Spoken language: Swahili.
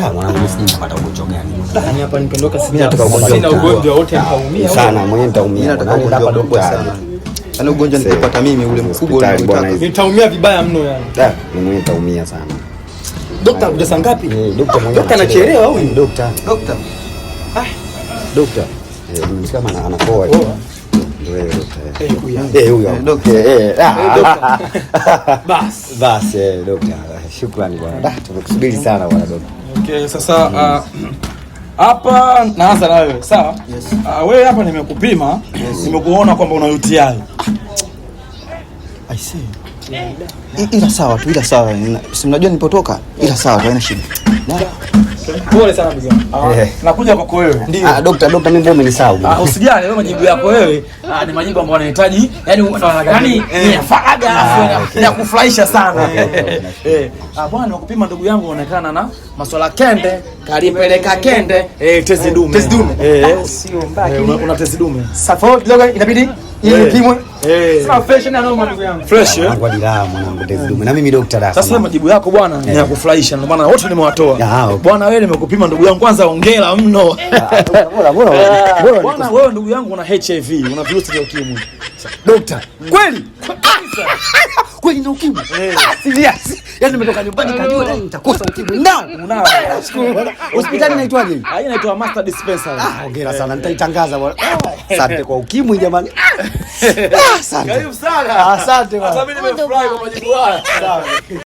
Mwanangu mimi sijapata ugonjwa gani. Yaani hapa nipendoka sina ugonjwa wote nitaumia sana, mwenyewe nitaumia. Nani hapa dokta sana. Yaani ugonjwa nikipata mimi ule mkubwa unataka. Nitaumia vibaya mno yani. Mimi mwenyewe nitaumia sana. Dokta kuja saa ngapi? Dokta anachelewa huyu. Dokta. Dokta. Ni kama anakoa. Wewe dokta. Huyo. Dokta. Bas dokta. Shukrani bwana. Tumekusubiri sana bwana dokta. Okay, sasa hapa naanza na wewe, sawa? Yes. Wewe hapa nimekupima, nimekuona kwamba una UTI. I see. Ila sawa tu, ila sawa. Si mnajua nilipotoka? Ila sawa, haina shida. Pole sana ndugu yangu. Nakuja kwako wewe. Ndio. Dokta mimi mbona umenisahau? Usijali, wewe majibu yako wewe ni majibu ambayo yanahitaji yani ni faraga na kufurahisha sana. Bwana nakupima ndugu yangu, unaonekana na masuala kende, kalipeleka kende, tezi dume. Sio mbaya. Una tezi dume. Safa kidogo inabidi ipimwe. Sasa fresh na normal ndugu yangu. Fresh kwa dila mwanangu tezi dume. Na mimi dokta da. Sasa majibu yako bwana ni ya kufurahisha, ndio maana wote nimewatoa. Bwana wewe nimekupima ndugu yangu, kwanza hongera mno. Bwana wewe ndugu yangu una HIV, una virusi vya ukimwi. Dokta. Kweli? Kweli na ukimwi? Serious. Yaani nimetoka nyumbani kajua leo nitakosa ukimwi. Unao. Hospitali inaitwaje? Inaitwa Master Dispensary. Hongera sana, nitaitangaza bwana. Asante kwa ukimwi jamani. Asante. Karibu sana. Asante bwana. Hata mimi nimefurahi kwa majibu haya. Sawa.